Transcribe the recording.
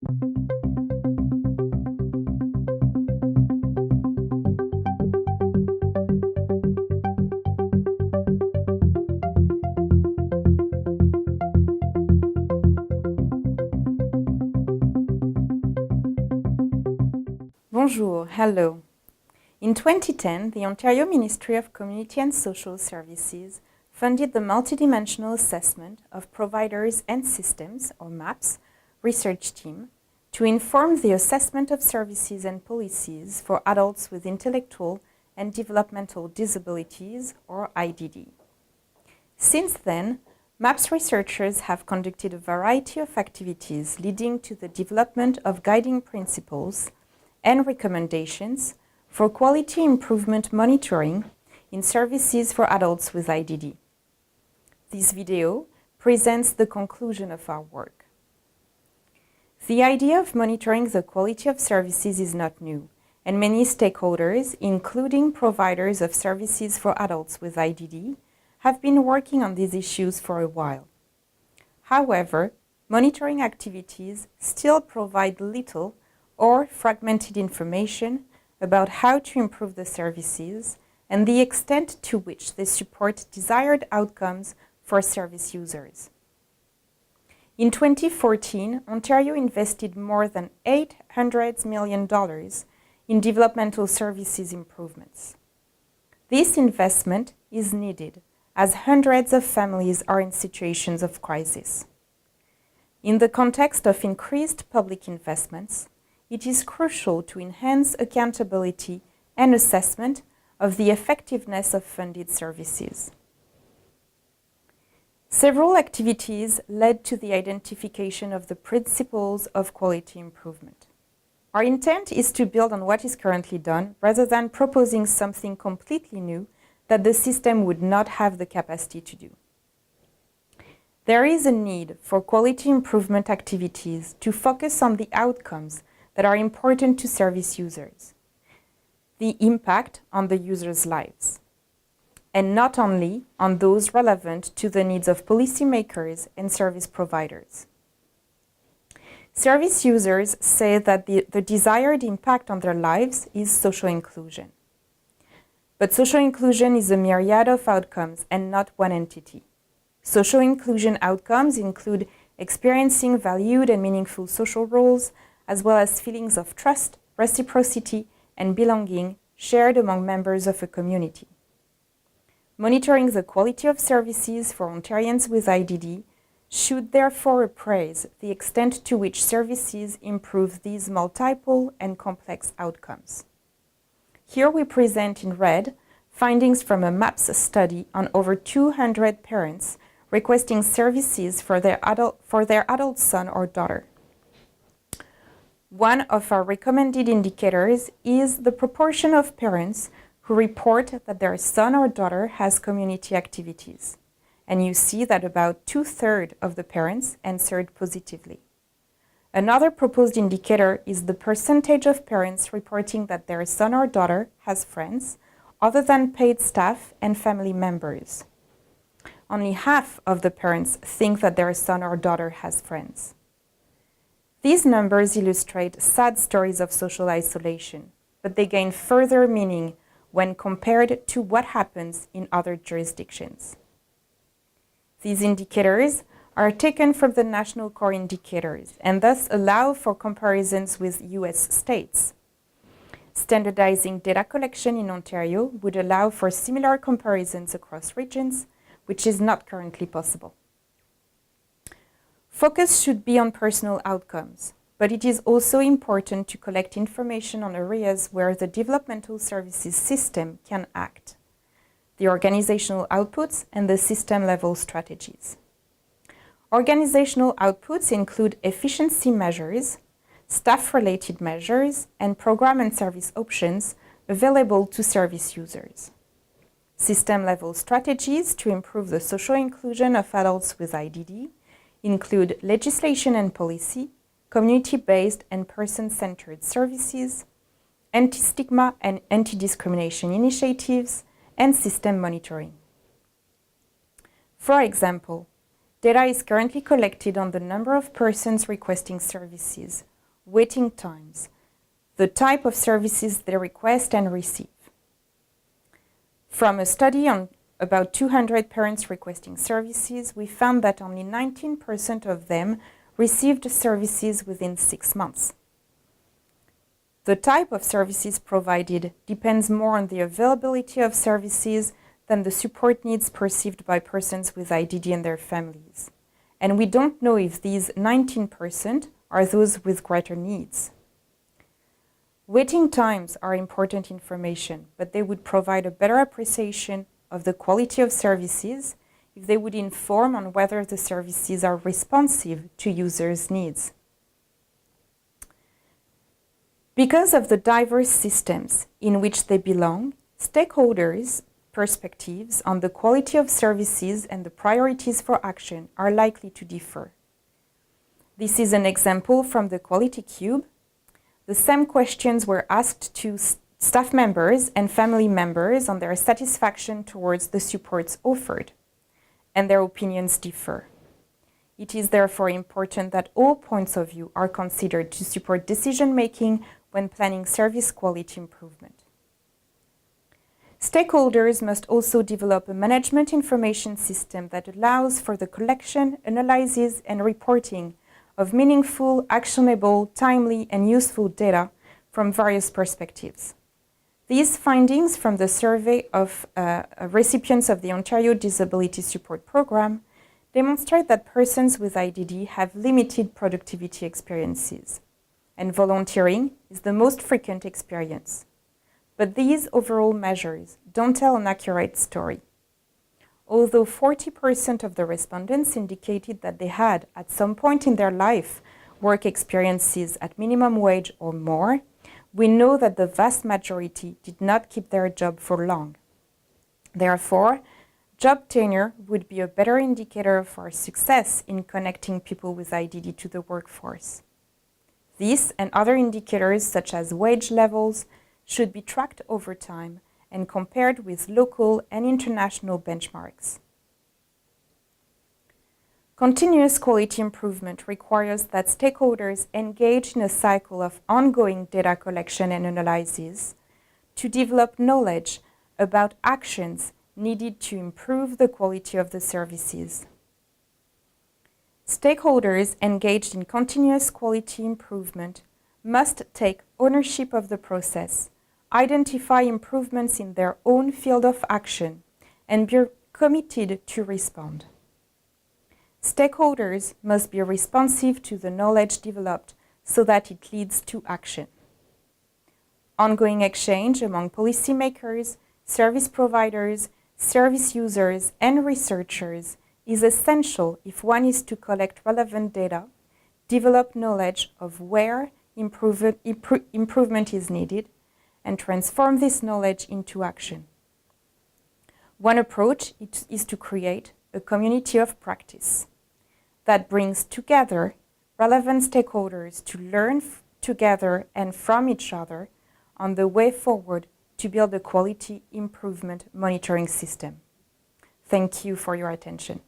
Bonjour, hello. In 2010, the Ontario Ministry of Community and Social Services funded the multidimensional assessment of providers and systems, or MAPS, research team to inform the assessment of services and policies for adults with intellectual and developmental disabilities, or IDD. Since then, MAPS researchers have conducted a variety of activities leading to the development of guiding principles and recommendations for quality improvement monitoring in services for adults with IDD. This video presents the conclusion of our work. The idea of monitoring the quality of services is not new, and many stakeholders, including providers of services for adults with IDD, have been working on these issues for a while. However, monitoring activities still provide little or fragmented information about how to improve the services and the extent to which they support desired outcomes for service users. In 2014, Ontario invested more than $800 million in developmental services improvements. This investment is needed as hundreds of families are in situations of crisis. In the context of increased public investments, it is crucial to enhance accountability and assessment of the effectiveness of funded services. Several activities led to the identification of the principles of quality improvement. Our intent is to build on what is currently done rather than proposing something completely new that the system would not have the capacity to do. There is a need for quality improvement activities to focus on the outcomes that are important to service users, the impact on the users' lives, and not only on those relevant to the needs of policymakers and service providers. Service users say that the desired impact on their lives is social inclusion. But social inclusion is a myriad of outcomes and not one entity. Social inclusion outcomes include experiencing valued and meaningful social roles, as well as feelings of trust, reciprocity, and belonging shared among members of a community. Monitoring the quality of services for Ontarians with IDD should therefore appraise the extent to which services improve these multiple and complex outcomes. Here we present in red findings from a MAPS study on over 200 parents requesting services for their adult son or daughter. One of our recommended indicators is the proportion of parents who report that their son or daughter has community activities. And you see that about 2/3 of the parents answered positively. Another proposed indicator is the percentage of parents reporting that their son or daughter has friends other than paid staff and family members. Only half of the parents think that their son or daughter has friends. These numbers illustrate sad stories of social isolation, but they gain further meaning when compared to what happens in other jurisdictions. These indicators are taken from the national core indicators and thus allow for comparisons with US states. Standardizing data collection in Ontario would allow for similar comparisons across regions, which is not currently possible. Focus should be on personal outcomes, but it is also important to collect information on areas where the developmental services system can act, the organizational outputs and the system-level strategies. Organizational outputs include efficiency measures, staff-related measures, and program and service options available to service users. System-level strategies to improve the social inclusion of adults with IDD include legislation and policy, community-based and person-centered services, anti-stigma and anti-discrimination initiatives, and system monitoring. For example, data is currently collected on the number of persons requesting services, waiting times, the type of services they request and receive. From a study on about 200 parents requesting services, we found that only 19% of them received services within 6 months. The type of services provided depends more on the availability of services than the support needs perceived by persons with IDD and their families. And we don't know if these 19% are those with greater needs. Waiting times are important information, but they would provide a better appreciation of the quality of services if they would inform on whether the services are responsive to users' needs. Because of the diverse systems in which they belong, stakeholders' perspectives on the quality of services and the priorities for action are likely to differ. This is an example from the Quality Cube. The same questions were asked to staff members and family members on their satisfaction towards the supports offered, and their opinions differ. It is therefore important that all points of view are considered to support decision-making when planning service quality improvement. Stakeholders must also develop a management information system that allows for the collection, analysis, and reporting of meaningful, actionable, timely, and useful data from various perspectives. These findings from the survey of recipients of the Ontario Disability Support Program demonstrate that persons with IDD have limited productivity experiences, and volunteering is the most frequent experience. But these overall measures don't tell an accurate story. Although 40% of the respondents indicated that they had, at some point in their life, work experiences at minimum wage or more, we know that the vast majority did not keep their job for long. Therefore, job tenure would be a better indicator for success in connecting people with IDD to the workforce. This and other indicators, such as wage levels, should be tracked over time and compared with local and international benchmarks. Continuous quality improvement requires that stakeholders engage in a cycle of ongoing data collection and analysis to develop knowledge about actions needed to improve the quality of the services. Stakeholders engaged in continuous quality improvement must take ownership of the process, identify improvements in their own field of action, and be committed to respond. Stakeholders must be responsive to the knowledge developed so that it leads to action. Ongoing exchange among policymakers, service providers, service users, and researchers is essential if one is to collect relevant data, develop knowledge of where improvement is needed, and transform this knowledge into action. One approach is to create a community of practice that brings together relevant stakeholders to learn together and from each other on the way forward to build a quality improvement monitoring system. Thank you for your attention.